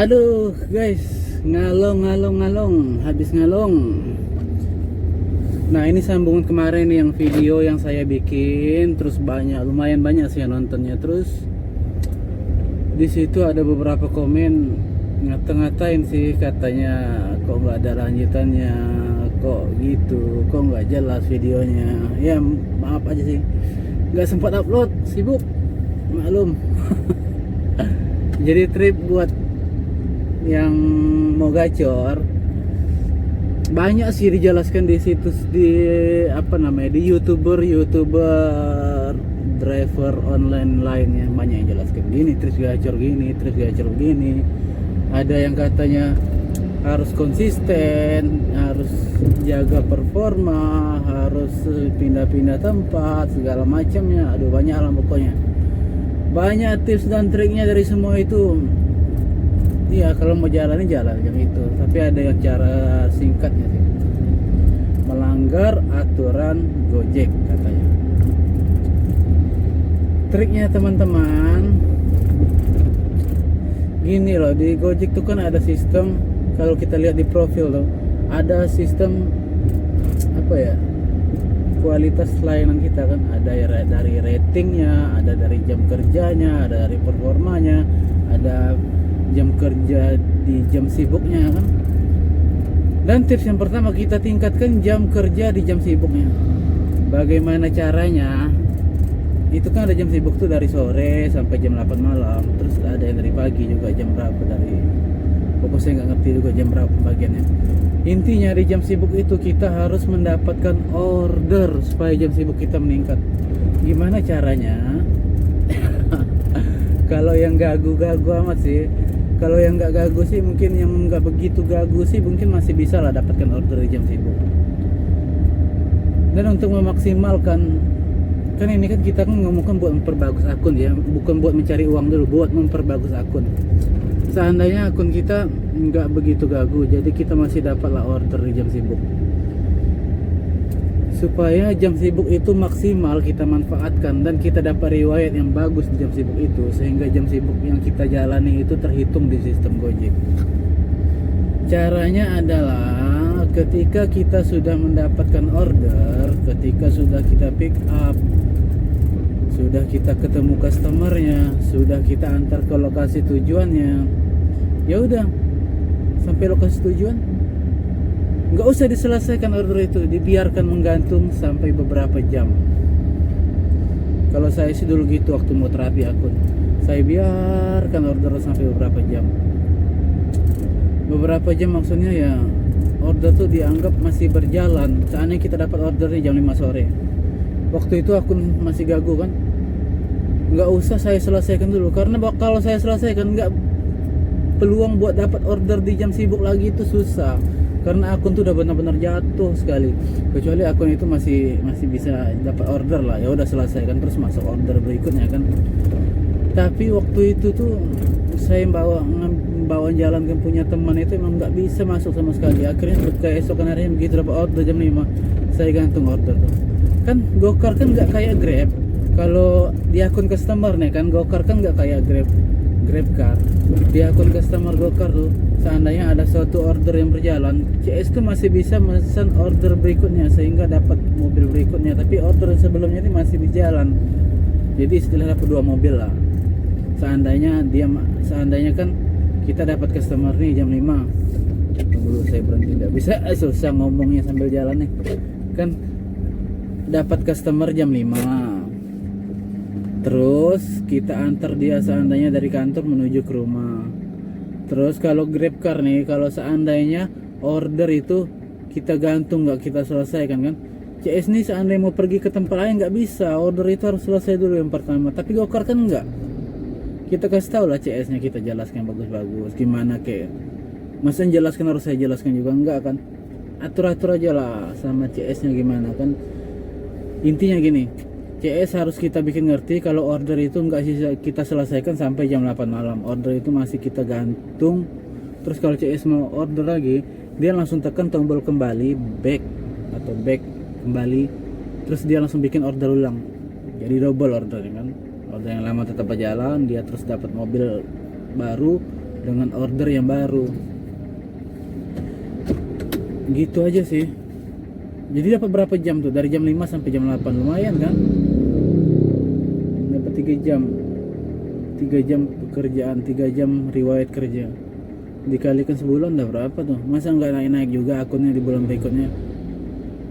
Aduh guys, ngalong, habis ngalong. Nah ini sambungan kemarin nih, yang video yang saya bikin, terus lumayan banyak sih yang nontonnya. Terus di situ ada beberapa komen ngata-ngatain sih, katanya kok nggak ada lanjutannya, kok gitu, kok nggak jelas videonya. Ya maaf aja sih, nggak sempat upload, sibuk, maklum. Jadi trip buat yang mau gacor banyak sih dijelaskan di situs, di di youtuber driver online lainnya, banyak yang jelaskan gini, terus gacor gini. Ada yang katanya harus konsisten, harus jaga performa, harus pindah-pindah tempat, segala macamnya. Aduh banyak lah pokoknya, banyak tips dan triknya dari semua itu. Iya, kalau mau jalan yang itu, tapi ada yang cara singkatnya sih. Melanggar aturan Gojek katanya. Triknya teman-teman, gini loh, di Gojek tuh kan ada sistem, kalau kita lihat di profil tuh, ada sistem kualitas layanan kita kan, ada ya dari ratingnya, ada dari jam kerjanya, ada dari performanya, ada jam kerja di jam sibuknya kan. Dan tips yang pertama, kita tingkatkan jam kerja di jam sibuknya. Bagaimana caranya? Itu kan ada jam sibuk tuh dari sore sampai jam 8 malam, terus ada yang dari pagi juga, jam berapa dari, pokoknya saya nggak ngerti juga jam berapa pembagiannya. Intinya di jam sibuk itu kita harus mendapatkan order supaya jam sibuk kita meningkat. Gimana caranya? Kalau yang gagu-gagu amat sih, kalau yang nggak gagu sih, mungkin yang nggak begitu gagu sih mungkin masih bisa lah dapatkan order di jam sibuk. Dan untuk memaksimalkan, kan ini kan kita kan ngomongkan buat memperbagus akun ya, bukan buat mencari uang dulu, buat memperbagus akun. Seandainya akun kita nggak begitu gagu, jadi kita masih dapatlah order di jam sibuk. Supaya jam sibuk itu maksimal kita manfaatkan dan kita dapat riwayat yang bagus di jam sibuk itu, sehingga jam sibuk yang kita jalani itu terhitung di sistem Gojek. Caranya adalah ketika kita sudah mendapatkan order, ketika sudah kita pick up, sudah kita ketemu customernya, sudah kita antar ke lokasi tujuannya, ya udah sampai lokasi tujuan, nggak usah diselesaikan order itu, dibiarkan menggantung sampai beberapa jam. Kalau saya sih dulu gitu waktu mau terapi akun, saya biarkan order sampai beberapa jam. Beberapa jam maksudnya ya, order tuh dianggap masih berjalan. Seandainya kita dapat ordernya jam 5 sore, waktu itu akun masih gagu kan, nggak usah saya selesaikan dulu, karena kalau saya selesaikan, nggak, peluang buat dapat order di jam sibuk lagi itu susah, karena akun tuh udah benar-benar jatuh sekali. Kecuali akun itu masih bisa dapat order lah, ya udah selesaikan terus masuk order berikutnya kan. Tapi waktu itu tuh saya bawa jalan ke punya teman itu emang nggak bisa masuk sama sekali. Akhirnya keesokan harinya begitu dapat order jam 5, saya gantung order tuh. Kan Gokar kan nggak kayak Grab. Kalau di akun customer nih kan, Gokar kan nggak kayak Grabcar. Di akun customer Gokar tuh, seandainya ada suatu order yang berjalan, CS tuh masih bisa memesan order berikutnya sehingga dapat mobil berikutnya, tapi order sebelumnya ini masih di jalan. Jadi istilahnya dapat 2 mobil lah. Seandainya kan kita dapat customer nih jam 5. Tunggu dulu, saya berhenti, nggak bisa, susah ngomongnya sambil jalan nih. Kan dapat customer jam 5. Terus kita antar dia seandainya dari kantor menuju ke rumah. Terus kalau Grabcar nih, kalau seandainya order itu kita gantung, nggak kita selesaikan kan, CS nih seandainya mau pergi ke tempat lain nggak bisa, order itu harus selesai dulu yang pertama. Tapi Gokar kan nggak, kita kasih tahu lah CS nya, kita jelaskan bagus-bagus gimana, kayak masa jelaskan harus saya jelaskan juga enggak kan, atur-atur aja lah sama CS nya gimana kan. Intinya gini, CS harus kita bikin ngerti kalau order itu nggak kita selesaikan sampai jam 8 malam. Order itu masih kita gantung. Terus kalau CS mau order lagi, dia langsung tekan tombol kembali, back kembali, terus dia langsung bikin order ulang. Jadi double order kan. Order yang lama tetap berjalan, dia terus dapat mobil baru, dengan order yang baru. Gitu aja sih. Jadi dapat berapa jam tuh? Dari jam 5 sampai jam 8, lumayan kan? Dapat 3 jam. 3 jam pekerjaan, 3 jam riwayat kerja. Dikalikan sebulan udah berapa tuh? Masa nggak naik-naik juga akunnya di bulan berikutnya?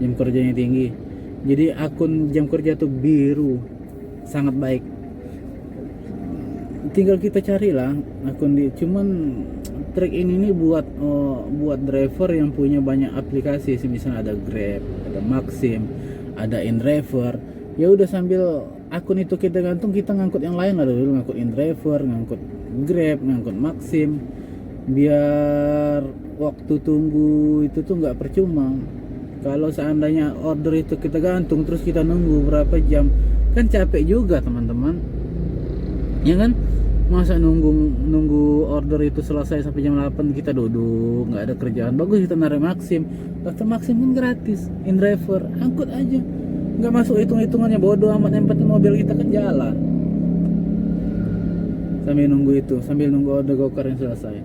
Jam kerjanya tinggi. Jadi akun jam kerja tuh biru, sangat baik. Tinggal kita carilah akun di. Cuman trik ini nih buat driver yang punya banyak aplikasi, misalnya ada Grab, ada Maxim, ada InDriver. Ya udah, sambil akun itu kita gantung, kita ngangkut yang lain lah dulu, ngangkut InDriver, ngangkut Grab, ngangkut Maxim, biar waktu tunggu itu tuh nggak percuma. Kalau seandainya order itu kita gantung terus kita nunggu berapa jam, kan capek juga teman-teman, ya kan? Masa nunggu order itu selesai sampai jam 8 kita duduk nggak ada kerjaan. Bagus kita narik Maxim, daftar Maxim kan gratis, InDriver, angkut aja, nggak masuk hitungannya, bodoh amat, yang penting mobil kita kan jalan. Sambil nunggu itu, sambil nunggu order Gokar yang selesai.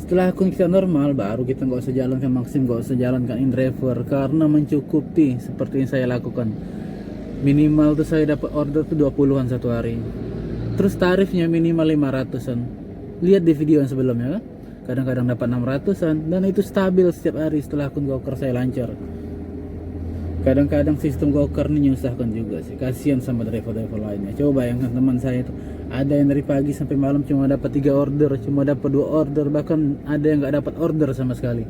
Setelah akun kita normal, baru kita nggak usah jalankan Maxim, nggak usah jalankan InDriver, karena mencukupi seperti yang saya lakukan. Minimal tuh saya dapat order tuh 20-an satu hari. Terus tarifnya minimal 500-an. Lihat di video yang sebelumnya kan? Kadang-kadang dapat 600-an, dan itu stabil setiap hari setelah akun Gokar saya lancar. Kadang-kadang sistem Gokar ini menyusahkan juga sih, kasihan sama driver-driver lainnya. Coba bayangkan teman saya itu, ada yang dari pagi sampai malam cuma dapat 3 order, cuma dapat 2 order, bahkan ada yang nggak dapat order sama sekali.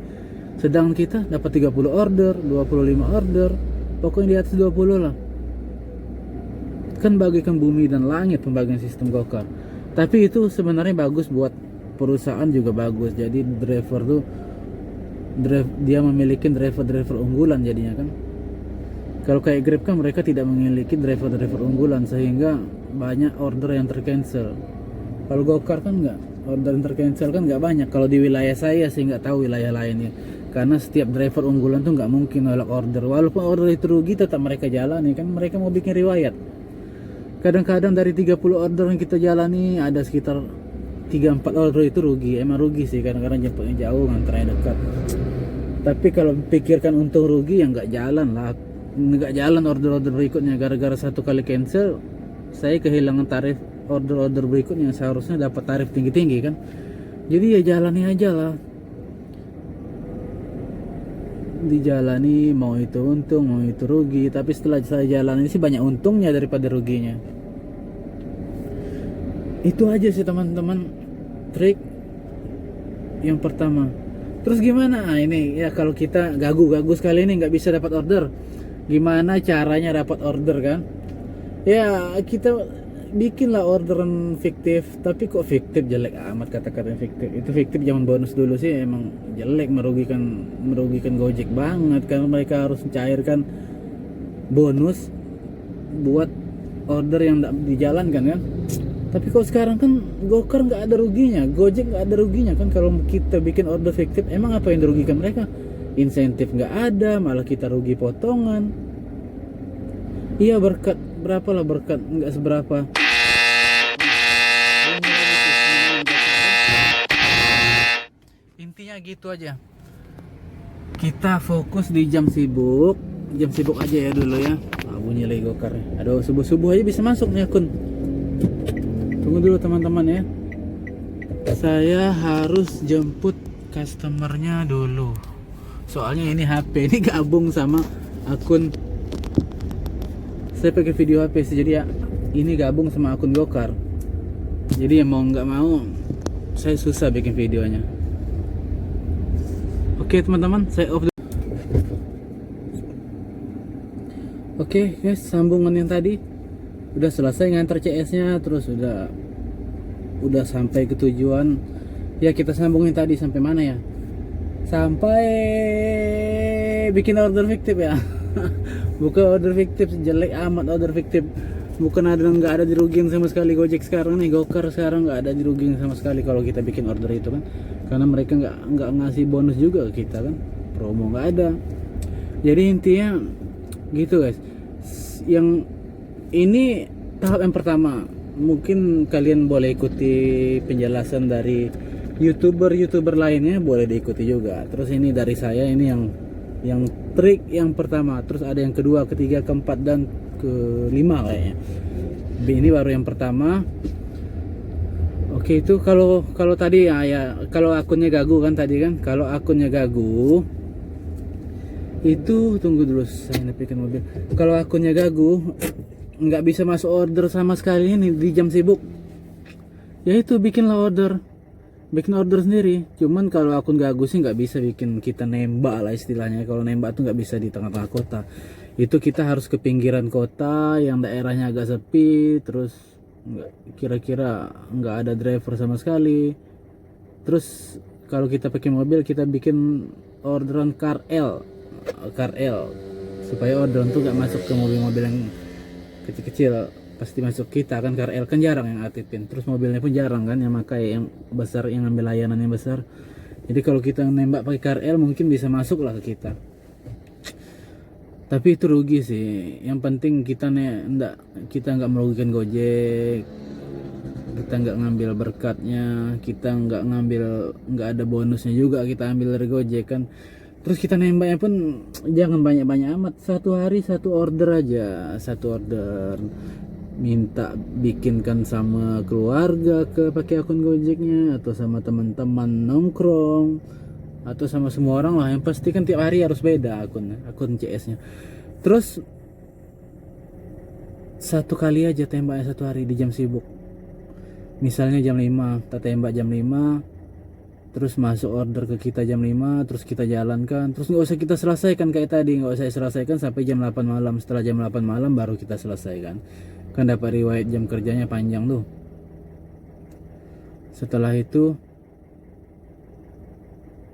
Sedangkan kita dapat 30 order, 25 order, pokoknya di atas 20 lah. Kan bagaikan bumi dan langit pembagian sistem Gokar. Tapi itu sebenarnya bagus buat perusahaan, juga bagus. Jadi driver tuh dia memiliki driver unggulan jadinya kan. Kalau kayak Grab kan mereka tidak memiliki driver unggulan, sehingga banyak order yang tercancel. Kalau Gokar kan enggak, order yang tercancel kan enggak banyak. Kalau di wilayah saya sih, nggak tahu wilayah lainnya, karena setiap driver unggulan tuh nggak mungkin nolak order. Walaupun order itu rugi, tetap mereka jalani kan, mereka mau bikin riwayat. Kadang-kadang dari 30 order yang kita jalani, ada sekitar 3-4 order itu rugi. Emang rugi sih, kadang-kadang jemputnya jauh, nganternya dekat. Tapi kalau pikirkan untung rugi, ya nggak jalan lah, nggak jalan order-order berikutnya. Gara-gara satu kali cancel, saya kehilangan tarif order-order berikutnya, seharusnya dapat tarif tinggi-tinggi kan. Jadi ya jalani aja lah, dijalani, mau itu untung mau itu rugi. Tapi setelah saya jalani sih banyak untungnya daripada ruginya. Itu aja sih teman-teman, trik yang pertama. Terus gimana ini ya, kalau kita gagu sekali ini nggak bisa dapat order, gimana caranya dapat order kan? Ya kita bikinlah orderan fiktif. Tapi kok fiktif, jelek amat kata-kata fiktif. Itu fiktif zaman bonus dulu sih emang jelek, merugikan Gojek banget, karena mereka harus mencairkan bonus buat order yang tidak dijalankan kan. Tapi kalau sekarang kan Gokar nggak ada ruginya, Gojek nggak ada ruginya kan. Kalau kita bikin order fiktif, emang apa yang dirugikan mereka? Insentif nggak ada, malah kita rugi potongan. Iya, berkat berapa lah, berkat nggak seberapa. Intinya gitu aja, kita fokus di jam sibuk aja ya dulu ya. Bunyi lagi Gokar. Aduh, subuh aja bisa masuk nih akun. Tunggu dulu teman-teman ya, saya harus jemput customernya dulu, soalnya ini HP ini gabung sama akun. Saya pakai video HP sih, jadi ya ini gabung sama akun Gokar. Jadi ya mau nggak mau saya susah bikin videonya. Oke teman-teman, saya off. Oke guys, sambungan yang tadi udah selesai ngantar CS-nya, terus udah sampai ke tujuan. Ya kita sambungin tadi sampai mana ya? Sampai bikin order fiktif ya. Bukan order fiktif, jelek amat order fiktif. Bukan nggak ada dirugiin sama sekali Gojek sekarang nih, Gokar sekarang nggak ada dirugiin sama sekali kalau kita bikin order itu kan, karena mereka nggak ngasih bonus juga ke kita kan, promo nggak ada. Jadi intinya gitu guys. Yang ini tahap yang pertama, mungkin kalian boleh ikuti penjelasan dari youtuber lainnya boleh diikuti juga. Terus ini dari saya, ini yang trik yang pertama, terus ada yang kedua, ketiga, keempat, dan kelima kayaknya. Ini baru yang pertama. Oke, itu kalau tadi ya kalau akunnya gagu kan tadi kan, kalau akunnya gagu itu, tunggu dulu saya nepikan mobil. Kalau akunnya gagu nggak bisa masuk order sama sekali ini di jam sibuk, ya itu bikin order sendiri. Cuman kalau akun gagu sih nggak bisa bikin kita nembak lah istilahnya. Kalau nembak tuh nggak bisa di tengah-tengah kota, itu kita harus ke pinggiran kota yang daerahnya agak sepi, terus kira-kira nggak ada driver sama sekali. Terus kalau kita pakai mobil, kita bikin orderan KRL supaya orderan tuh nggak masuk ke mobil-mobil yang kecil-kecil, pasti masuk kita kan. KRL kan jarang yang aktifin, terus mobilnya pun jarang kan yang pakai yang besar, yang ambil layanan yang besar. Jadi kalau kita nembak pakai KRL mungkin bisa masuk lah ke kita, tapi itu rugi sih. Yang penting kita nggak merugikan Gojek, kita nggak ngambil berkatnya, kita nggak ada bonusnya juga kita ambil dari Gojek kan. Terus kita nembaknya pun jangan banyak-banyak amat, satu hari satu order aja, satu order. Minta bikinkan sama keluarga ke pakai akun Gojeknya, atau sama teman-teman nongkrong, atau sama semua orang lah. Yang pasti kan tiap hari harus beda akun CS-nya. Terus satu kali aja tembaknya satu hari di jam sibuk. Misalnya jam 5, kita tembak jam 5, terus masuk order ke kita jam 5, terus kita jalankan, terus nggak usah kita selesaikan kayak tadi, nggak usah selesaikan sampai jam 8 malam. Setelah jam 8 malam baru kita selesaikan, kan dapat riwayat jam kerjanya panjang tuh. Setelah itu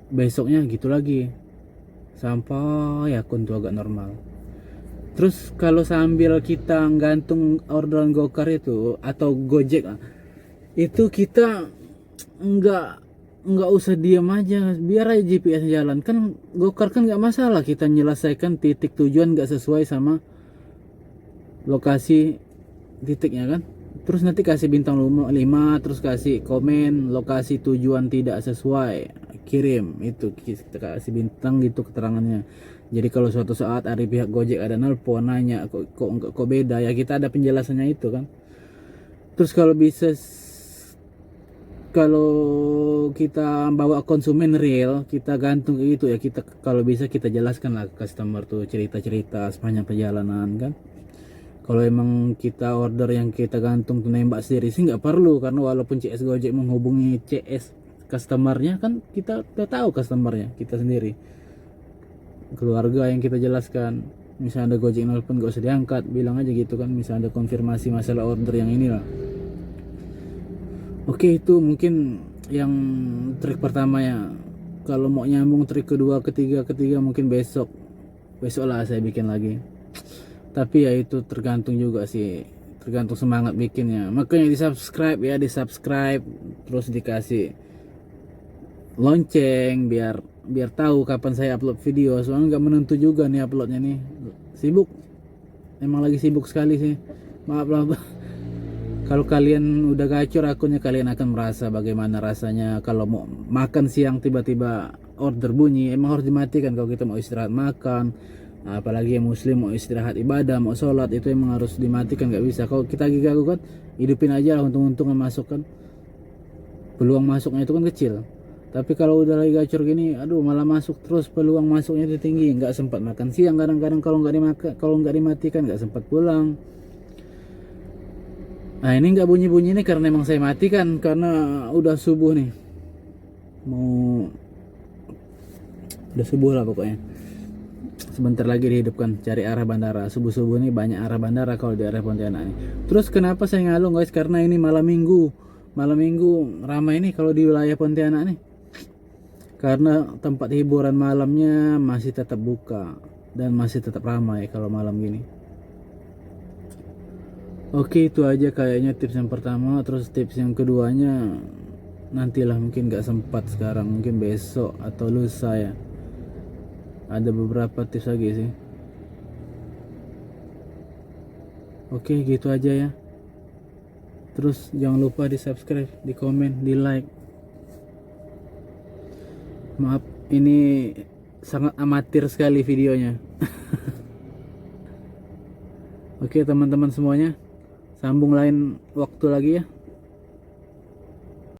besoknya gitu lagi sampai akun tuh agak normal. Terus kalau sambil kita gantung orderan Gokar itu atau Gojek, itu kita nggak usah diam aja, biar aja GPS jalan. Kan Gokar kan nggak masalah kita menyelesaikan titik tujuan nggak sesuai sama lokasi titiknya kan. Terus nanti kasih bintang 5, terus kasih komen lokasi tujuan tidak sesuai, kirim. Itu kita kasih bintang gitu keterangannya. Jadi kalau suatu saat dari pihak Gojek ada nelpon nanya kok beda, ya kita ada penjelasannya itu kan. Terus kalau kita bawa konsumen real, kita gantung ke itu ya, kita kalau bisa kita jelaskan lah ke customer tuh cerita-cerita sepanjang perjalanan kan. Kalau emang kita order yang kita gantung tuh nembak sendiri sih nggak perlu, karena walaupun CS Gojek menghubungi CS customernya kan, kita udah tahu customernya kita sendiri, keluarga yang kita jelaskan. Misalnya ada Gojek nelpon nggak usah diangkat, bilang aja gitu kan, misalnya ada konfirmasi masalah order yang inilah. Oke, itu mungkin yang trik pertama ya. Kalau mau nyambung trik kedua, ketiga mungkin besok lah saya bikin lagi. Tapi ya itu tergantung juga sih, tergantung semangat bikinnya. Makanya di subscribe, terus dikasih lonceng biar tahu kapan saya upload video. Soalnya nggak menentu juga nih uploadnya nih, sibuk, emang lagi sibuk sekali sih, maaf lah. Kalau kalian udah gacor akunnya, kalian akan merasa bagaimana rasanya kalau mau makan siang tiba-tiba order bunyi. Emang harus dimatikan kalau kita mau istirahat makan, apalagi yang muslim mau istirahat ibadah, mau sholat, itu emang harus dimatikan, nggak bisa. Kalau kita lagi ganggu kan, hidupin aja lah, untung-untungan masuk kan, peluang masuknya itu kan kecil. Tapi kalau udah lagi gacor gini, aduh malah masuk terus, peluang masuknya itu tinggi, nggak sempat makan siang kadang-kadang kalau nggak dimatikan, nggak sempat pulang. Nah ini nggak bunyi-bunyi nih karena emang saya matikan, karena udah subuh nih, udah subuh lah pokoknya. Sebentar lagi dihidupkan, cari arah bandara. Subuh-subuh nih banyak arah bandara kalau di area Pontianak nih. Terus kenapa saya ngalung guys? Karena ini malam minggu ramai nih kalau di wilayah Pontianak nih, karena tempat hiburan malamnya masih tetap buka dan masih tetap ramai kalau malam gini. Oke, itu aja kayaknya tips yang pertama. Terus tips yang keduanya nantilah, mungkin nggak sempat sekarang, mungkin besok atau lusa ya. Ada beberapa tips lagi sih. Oke, gitu aja ya. Terus jangan lupa di subscribe, di komen, di like. Maaf, ini sangat amatir sekali videonya. Oke teman-teman semuanya, sambung lain waktu lagi ya.